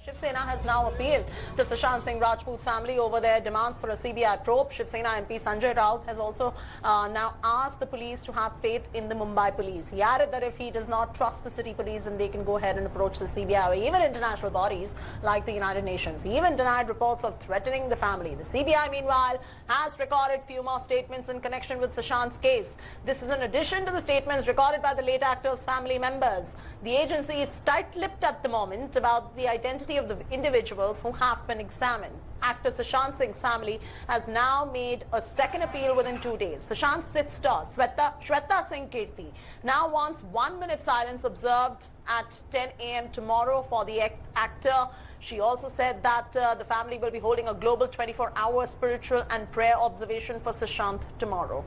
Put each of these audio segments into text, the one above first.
Shiv Sena has now appealed to Sushant Singh Rajput's family over their demands for a CBI probe. Shiv Sena MP Sanjay Raut has also now asked the police to have faith in the Mumbai police. He added that if he does not trust the city police, then they can go ahead and approach the CBI or even international bodies like the United Nations. He even denied reports of threatening the family. The CBI, meanwhile, has recorded few more statements in connection with Sushant's case. This is in addition to the statements recorded by the late actor's family members. The agency is tight-lipped at the moment about the identity of the individuals who have been examined. Actor Sushant Singh's family has now made a second appeal within 2 days. Sushant's sister, Shweta Singh Kirti, now wants 1 minute silence observed at 10 a.m. tomorrow for the actor. She also said that the family will be holding a global 24-hour spiritual and prayer observation for Sushant tomorrow.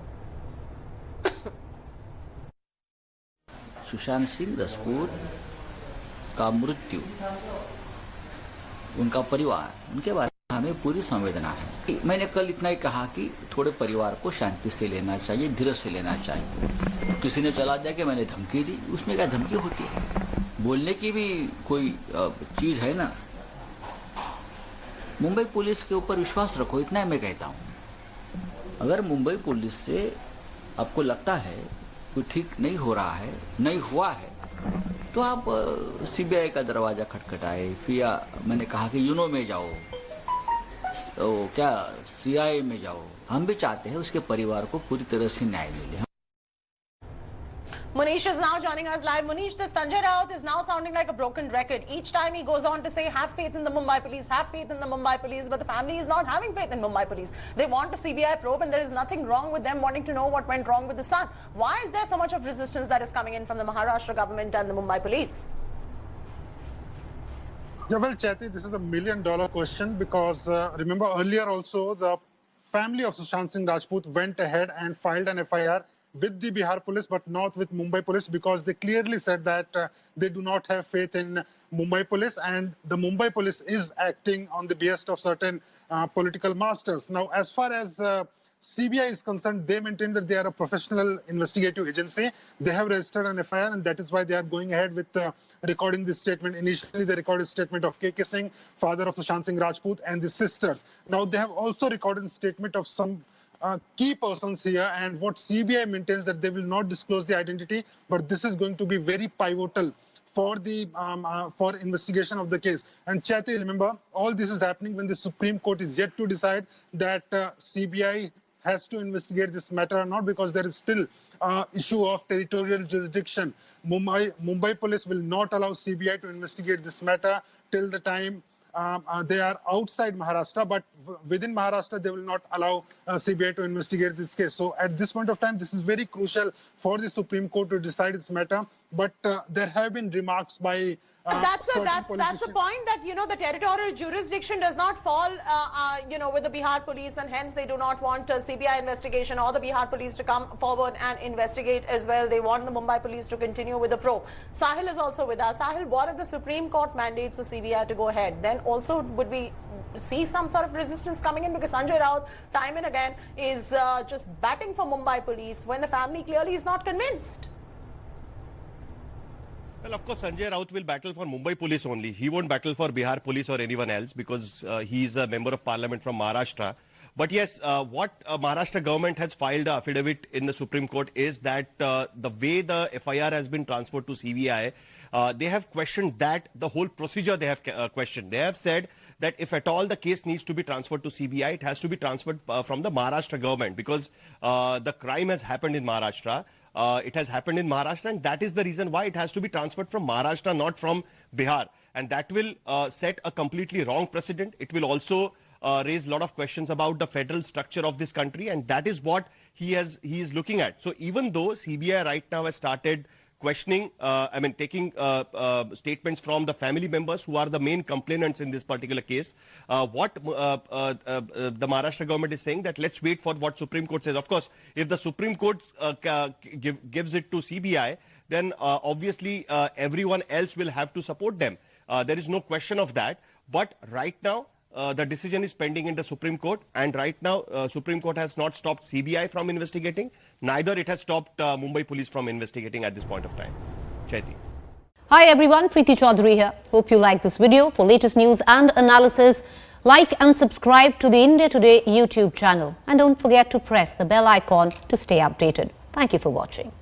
Sushant Singh Rajput का मृत्यु, उनका परिवार, उनके बारे में हमें पूरी संवेदना है। मैंने कल इतना ही कहा कि थोड़े परिवार को शांति से लेना चाहिए, धीरज से लेना चाहिए। किसी ने चला दिया कि मैंने धमकी दी, उसमें क्या धमकी होती है? बोलने की भी कोई चीज है ना। मुंबई पुलिस के ऊपर विश्वास रखो, इतना मैं कहता हूं। अगर मुंबई पुलिस से आपको लगता है कोई ठीक नहीं हो रहा है, नहीं हुआ है, तो आप सीबीआई का दरवाजा खटखटाए, फिर मैंने कहा कि यूनो में जाओ, क्या सीआईए में जाओ। हम भी चाहते हैं उसके परिवार को पूरी तरह से न्याय मिले। Manish is now joining us live. Manish, this Sanjay Raut is now sounding like a broken record. Each time he goes on to say, have faith in the Mumbai police, have faith in the Mumbai police, but the family is not having faith in Mumbai police. They want a CBI probe and there is nothing wrong with them wanting to know what went wrong with the son. Why is there so much of resistance that is coming in from the Maharashtra government and the Mumbai police? Yeah, well, Chaiti, this is $1 million question because remember earlier also the family of Sushant Singh Rajput went ahead and filed an FIR with the Bihar police, but not with Mumbai police, because they clearly said that they do not have faith in Mumbai police, and the Mumbai police is acting on the behest of certain political masters. Now, as far as CBI is concerned, they maintain that they are a professional investigative agency. They have registered an FIR, and that is why they are going ahead with recording this statement. Initially, they recorded a statement of KK Singh, father of Sushant Singh Rajput, and the sisters. Now, they have also recorded a statement of some key persons here, and what CBI maintains that they will not disclose the identity, but this is going to be very pivotal for the for investigation of the case. And Chaiti, remember, all this is happening when the Supreme Court is yet to decide that CBI has to investigate this matter or not, because there is still issue of territorial jurisdiction. Mumbai police will not allow CBI to investigate this matter till the time they are outside Maharashtra, but within Maharashtra, they will not allow CBI to investigate this case. So at this point of time, this is very crucial for the Supreme Court to decide its matter. But there have been remarks by that's a point that, you know, the territorial jurisdiction does not fall, you know, with the Bihar police, and hence they do not want a CBI investigation or the Bihar police to come forward and investigate as well. They want the Mumbai police to continue with the probe. Sahil is also with us. Sahil, what if the Supreme Court mandates the CBI to go ahead? Then also would we see some sort of resistance coming in, because Sanjay Raut time and again is just batting for Mumbai police when the family clearly is not convinced? Well, of course, Sanjay Raut will battle for Mumbai police only. He won't battle for Bihar police or anyone else, because he is a member of parliament from Maharashtra. But yes, what Maharashtra government has filed an affidavit in the Supreme Court is that the way the FIR has been transferred to CBI, they have questioned that, the whole procedure they have questioned. They have said that if at all the case needs to be transferred to CBI, it has to be transferred from the Maharashtra government, because the crime has happened in Maharashtra. It has happened in Maharashtra, and that is the reason why it has to be transferred from Maharashtra, not from Bihar. And that will set a completely wrong precedent. It will also raise a lot of questions about the federal structure of this country, and that is what he is looking at. So even though CBI right now has started questioning, taking statements from the family members who are the main complainants in this particular case, what the Maharashtra government is saying, that let's wait for what Supreme Court says. Of course, if the Supreme Court gives it to CBI, then obviously everyone else will have to support them. There is no question of that. But right now, the decision is pending in the Supreme Court, and right now Supreme Court has not stopped CBI from investigating, neither it has stopped Mumbai police from investigating at this point of time. Chaiti. Hi everyone, Preeti Chaudhary here. Hope you like this video. For latest news and analysis, like and subscribe to the India Today YouTube channel. And don't forget to press the bell icon to stay updated. Thank you for watching.